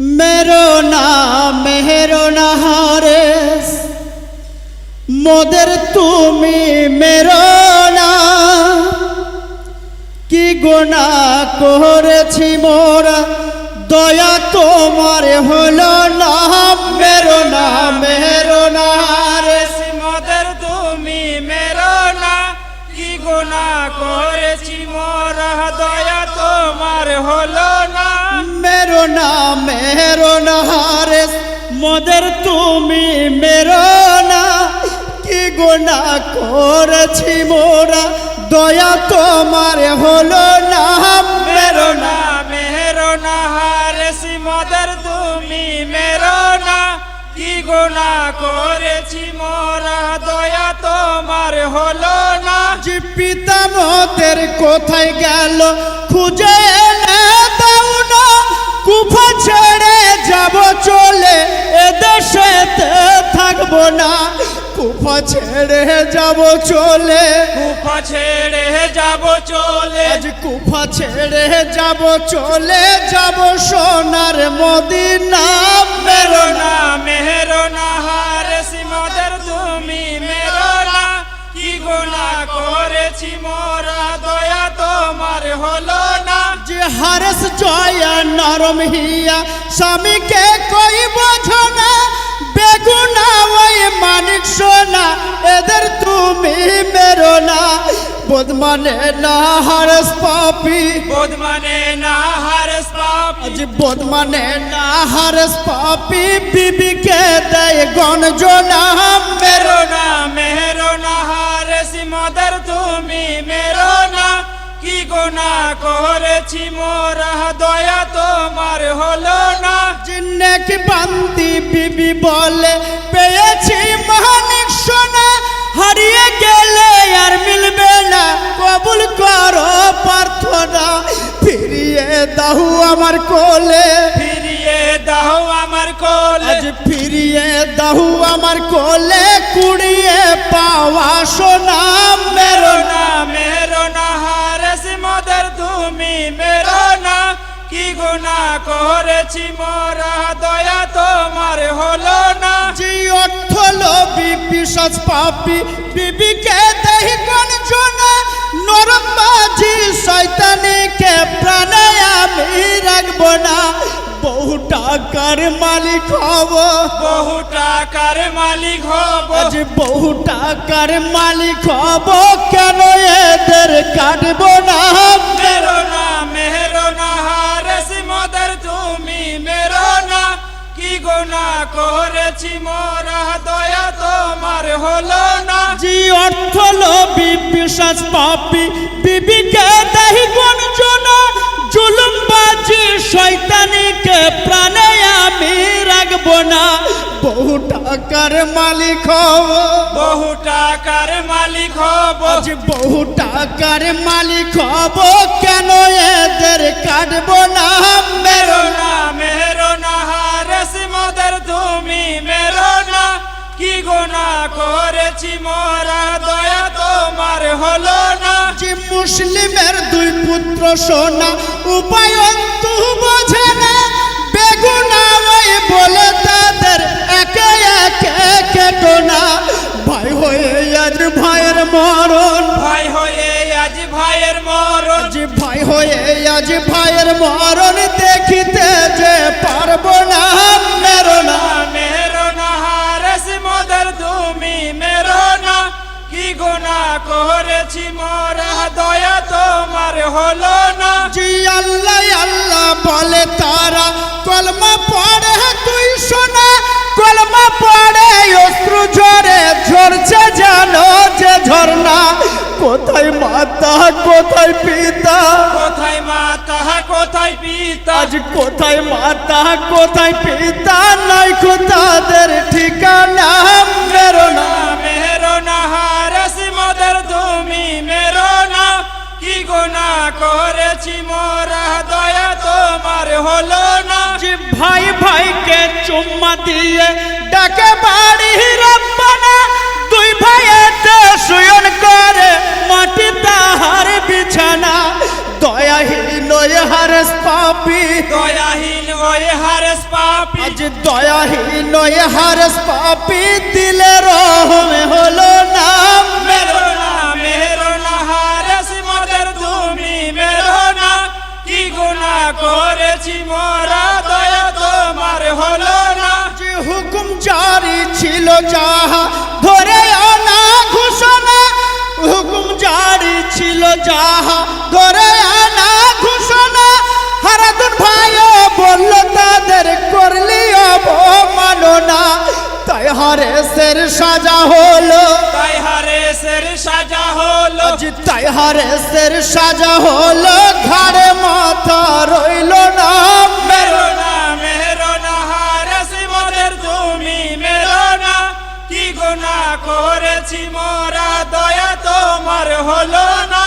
मेरो नाम मेहरो नहारेस मोদের তুমি मेरो না কি গুনাহ করেছি মোরা দয়া তোমার হলো না मेरो নাম মেহরো নহারেস মোদের তুমি मेरो না কি গুনাহ করেছি মোরা দয়া তোমার হলো না मेरो नाम मेहरो नहारेस मोদের তুমি मेरो না কি গুনাহ করেছি মোরা দয়া তোমার হলো না मेरो নাম মেহরো নহারেস মোদের তুমি मेरो না কি গুনাহ করেছি মোরা দয়া তোমার হলো না যে পিতা মোদের কোথায় গেল খুঁজে এনে দাও না কুফা ছেড়ে যাব চলে এদেশেতে থাকবো না কুফা ছেড়ে যাব চলে কুফা ছেড়ে যাব চলে আজ কুফা ছেড়ে যাব চলে যাব সোনার মদিনা मेरो নাম মেহরো নহারেস মোদের তুমি मेरो না কি গুনাহ করেছি মোরা দয়া তোমার হলো না যে হারেস জয়া নরম হিয়া স্বামীকে কই বোঝো না বেগুনা ওই মানিক সোনা এদের তুমি মেরো না বদমানে না হারেস পাপি বদমানে না হারেস পাপী আজ বদমানে না হারেস পাপি বিবিকে দেয় গঞ্জনা মেরো मेरो নাম মেহরো নহারেস মোদের তুমি मेरो না কি গুনাহ করেছি মোরা দয়া তোমার হলো না জিন্নেক বান্দি বিবি বলে পেয়েছি মানিক সোনা হারিয়ে গেলে আর মিলবে না কবুল করো প্রার্থনা ফিরিয়ে দাও আমার কোলে ফিরিয়ে দাও আমার কোলে আজ ফিরিয়ে দাও আমার কোলে কুড়িয়ে পাওয়া সোনা मेरो নাম মেহরো নহারেস মোদের তুমি मेरो না কি গুনাহ করেছি মোরা দয়া তোমার হলো না জি অর্থ লোভী পিশাচ পাপী বিবিকে দেহি গঞ্জনা নরম বাজি শয়তানিকে প্রাণে আমি রাখবো না বহু টাকার মালিক হব বহু টাকার মালিক হব আজ বহু টাকার মালিক হব কেন এদের কাটবো না मेरो নাম মেহরো নহারেস মোদের তুমি मेरो না কি গুনাহ করেছি মোরা দয়া তোমার হলো না জি অর্থ লোভী পিশাচ পাপী বিবিকে দেহি গঞ্জনা জুলুমবাজি শয়তানিকে প্রাণে আমি রাখবো না বহু টাকার মালিক হব বহু টাকার মালিক হব আজ বহু টাকার মালিক হব কেন এদের কাটবো না मेरो নাম মেহরো নহারেস মোদের তুমি मेरो না কি গুনাহ করেছি মোরা দয়া তোমার হলো না যে মুসলিমের দুই পুত্র সোনা উপায় অন্তু বোঝে না বেগুনা ওই বলে তাদের একে একে কেটো না ভাই হয়ে আজ ভাইয়ের মরণ ভাই হয়ে আজ ভাইয়ের মরণ আজ ভাই হয়ে আজ ভাইয়ের মরণ দেখিতে যে পারবো না মেরো না মেহরো নহারেস মোদের তুমি मेरो না কি গুনাহ করেছি মোরা দয়া তোমার হলো না জি আল্লাহ আল্লাহ বলে তারা কলমা পড়ে তুই শোনা কলমা পড়ে অশ্রু ঝরে ঝরছে জানো যে ঝরনা কোথায় মাতা কোথায় পিতা কোথায় মাতা কোথায় পিতা আজ কোথায় মাতা কোথায় পিতা নাই তাদের ঠিকানা মেরো না মেহরো নহারেস মোদের তুমি मेरो না কি গুনাহ করেছি মোরা দয়া তোমার হলো না যে ভাই ভাইকে চুম্মা দিয়ে ডাকে বাড়ি রব্বানা দুই ভাইয়েতে শুয়ন করে মাটি তাহার বিছানা দয়াহীন ওই হারেস পাপী দয়াহীন ওই হারেস হারেস পাপি আজ দয়াহীন হারেস পাপি দিলে রহম হলো না মেরো না হারেস মদের তুমি মেরো না কি গুনাহ করেছি মোরা দয়া তোমার হলো না যে হুকুম জারি ছিল যাহা ধরে আনা ঘোষণা হুকুম জারি ছিল যাহা ধরে আনা ঘোষণা হারাদুন ভাইও বলল তাদের করলি অবমাননা তাই হারেসের সাজা হলো তাই হারেসের সাজা হলো আজ তাই হারেসের সাজা হলো ঘাড়ে মাথা রইল না মেরো না হারেস মদের তুমি মেরো না কি গুনাহ করেছি মোরা দয়া তোমার হলো না